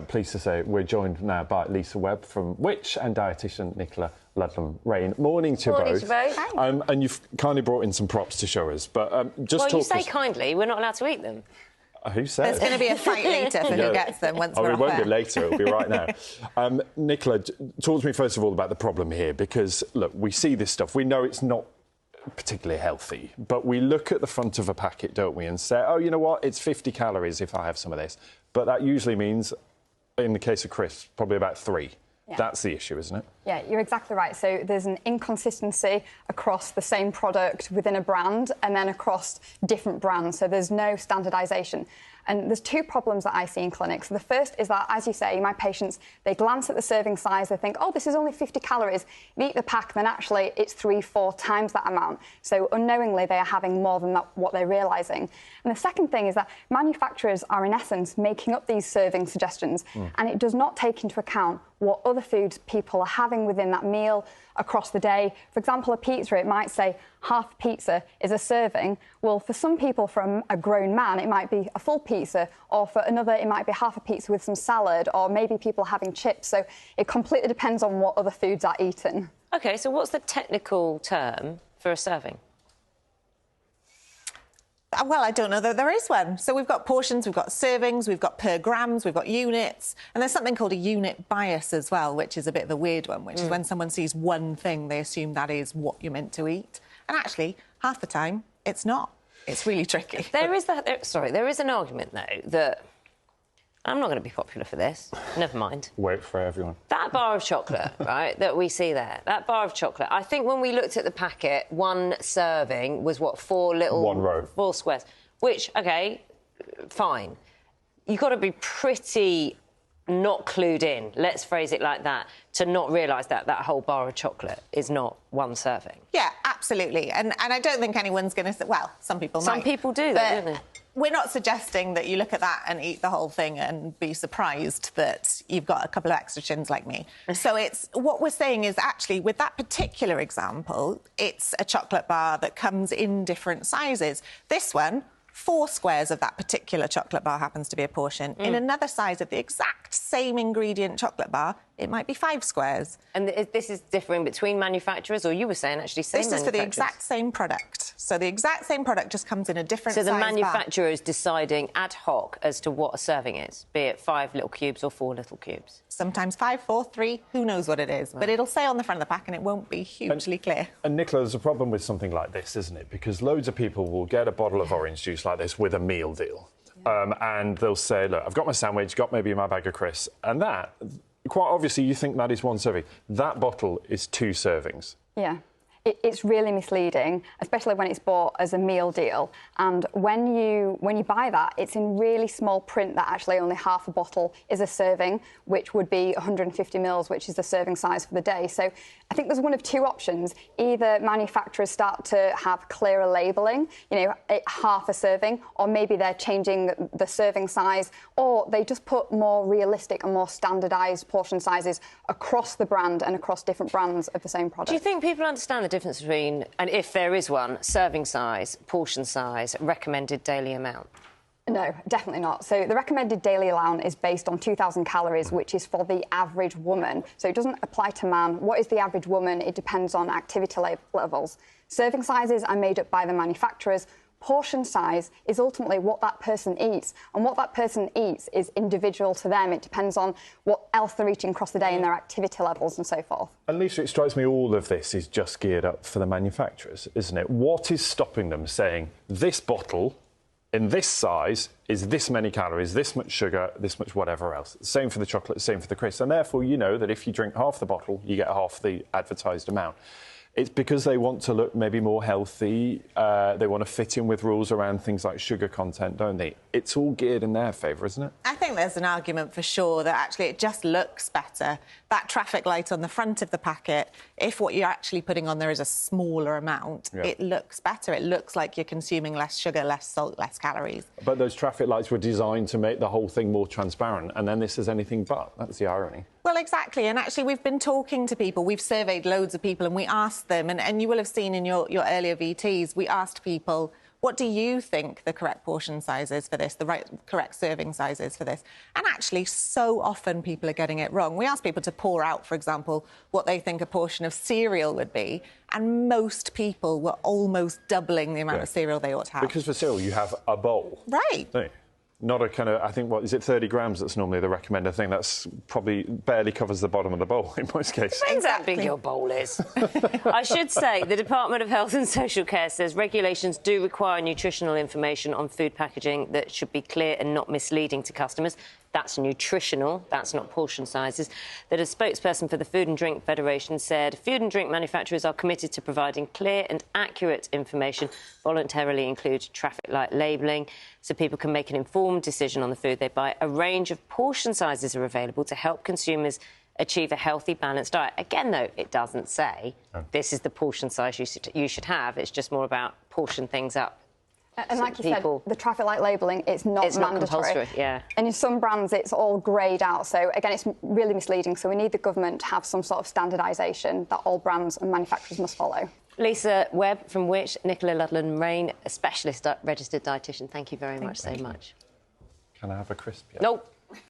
Pleased to say we're joined now by Lisa Webb from Which and dietitian Nichola Ludlam-Raine. Morning to Morning both. to both. Hi. And you've kindly brought in some props to show us, but just well, talk you say us... kindly, we're not allowed to eat them. Who says? There's going to be a fight later for who gets them once we're off it won't air. be later, it'll be right now. Nichola, talk to me first of all about the problem here, because, look, we see this stuff. We know it's not particularly healthy, but we look at the front of a packet, don't we, and say, oh, you know what, it's 50 calories if I have some of this. But that usually means, in the case of crisps, probably about 3. Yeah. That's the issue, isn't it? Yeah, you're exactly right. So there's an inconsistency across the same product within a brand and then across different brands. So there's no standardisation. And there's 2 problems that I see in clinics. The first is that, as you say, my patients, they glance at the serving size, they think, oh, this is only 50 calories. They eat the pack, then actually it's 3-4 times that amount. So unknowingly, they are having more than that, what they're realising. And the second thing is that manufacturers are, in essence, making up these serving suggestions, and it does not take into account what other foods people are having within that meal across the day. For example, a pizza, it might say half pizza is a serving. Well, for some people, from a grown man, it might be a full pizza, or for another, it might be half a pizza with some salad, or maybe people having chips. So it completely depends on what other foods are eaten. OK, so what's the technical term for a serving? Well, I don't know that there is one. So we've got portions, we've got servings, we've got per grams, we've got units, and there's something called a unit bias as well, which is a bit of a weird one, which is when someone sees one thing, they assume that is what you're meant to eat. And actually, half the time, it's not. It's really tricky. There is an argument, though, that... I'm not going to be popular for this. Never mind. Wait for everyone. That bar of chocolate, right, that we see there, that bar of chocolate, I think when we looked at the packet, one serving was, what, 4 little... 1 row. 4 squares, which, OK, fine. You've got to be pretty not clued in, let's phrase it like that, to not realise that that whole bar of chocolate is not 1 serving. Yeah, absolutely. And I don't think anyone's going to... Well, some people might. Some people do that, don't they? We're not suggesting that you look at that and eat the whole thing and be surprised that you've got a couple of extra chins like me. So it's... What we're saying is, actually, with that particular example, it's a chocolate bar that comes in different sizes. This one, 4 squares of that particular chocolate bar happens to be a portion. In another size of the exact same ingredient chocolate bar, it might be 5 squares. And this is differing between manufacturers, or you were saying, actually, same manufacturers? This is for the exact same product. So the exact same product just comes in a different size bar. So the manufacturer is deciding ad hoc as to what a serving is, be it 5 little cubes or 4 little cubes? Sometimes 5, 4, 3, who knows what it is. Right. But it'll say on the front of the pack and it won't be hugely clear. And Nichola, there's a problem with something like this, isn't it? Because loads of people will get a bottle of orange juice like this with a meal deal. And they'll say, look, I've got my sandwich, got maybe my bag of crisps, and that, quite obviously, you think that is 1 serving. That bottle is 2 servings. Yeah. It's really misleading, especially when it's bought as a meal deal. And when you buy that, it's in really small print that actually only half a bottle is a serving, which would be 150 mils, which is the serving size for the day. So I think there's one of 2 options. Either manufacturers start to have clearer labelling, you know, half a serving, or maybe they're changing the serving size, or they just put more realistic and more standardised portion sizes across the brand and across different brands of the same product. Do you think people understand the difference between, and if there is one, serving size, portion size, recommended daily amount? No, definitely not. So the recommended daily allowance is based on 2,000 calories, which is for the average woman. So it doesn't apply to man. What is the average woman? It depends on activity levels. Serving sizes are made up by the manufacturers. Portion size is ultimately what that person eats, and what that person eats is individual to them. It depends on what else they're eating across the day and their activity levels and so forth. And Lisa, it strikes me all of this is just geared up for the manufacturers, isn't it? What is stopping them saying this bottle in this size is this many calories, this much sugar, this much whatever else? Same for the chocolate, same for the crisps, and therefore you know that if you drink half the bottle, you get half the advertised amount. It's because they want to look maybe more healthy, they want to fit in with rules around things like sugar content, don't they? It's all geared in their favour, isn't it? I think there's an argument for sure that actually it just looks better. That traffic light on the front of the packet, if what you're actually putting on there is a smaller amount, it looks better. It looks like you're consuming less sugar, less salt, less calories. But those traffic lights were designed to make the whole thing more transparent, and then this is anything but. That's the irony. Well, exactly. And actually, we've been talking to people. We've surveyed loads of people and we asked them, and you will have seen in your earlier VTs, we asked people, what do you think the correct portion size is for this, the correct serving size is for this? And actually, so often people are getting it wrong. We ask people to pour out, for example, what they think a portion of cereal would be, and most people were almost doubling the amount of cereal they ought to have. Because for cereal, you have a bowl. Right. No. Not a kind of, I think, what is it, 30 grams that's normally the recommended thing. That's probably barely covers the bottom of the bowl in most cases. Depends how big your bowl is. I should say the Department of Health and Social Care says regulations do require nutritional information on food packaging that should be clear and not misleading to customers. That's nutritional, that's not portion sizes. That a spokesperson for the Food and Drink Federation said food and drink manufacturers are committed to providing clear and accurate information, voluntarily include traffic light labelling, so people can make an informed decision on the food they buy. A range of portion sizes are available to help consumers achieve a healthy, balanced diet. Again, though, it doesn't say this is the portion size you should have. It's just more about portion things up. And like you said, the traffic light labelling, it's not mandatory. Not compulsory, yeah. And in some brands, it's all greyed out. So, again, it's really misleading. So we need the government to have some sort of standardisation that all brands and manufacturers must follow. Lisa Webb from Which, Nichola Ludlam-Raine, a specialist registered dietitian. Thank you very much so much. Can I have a crisp yet? Nope.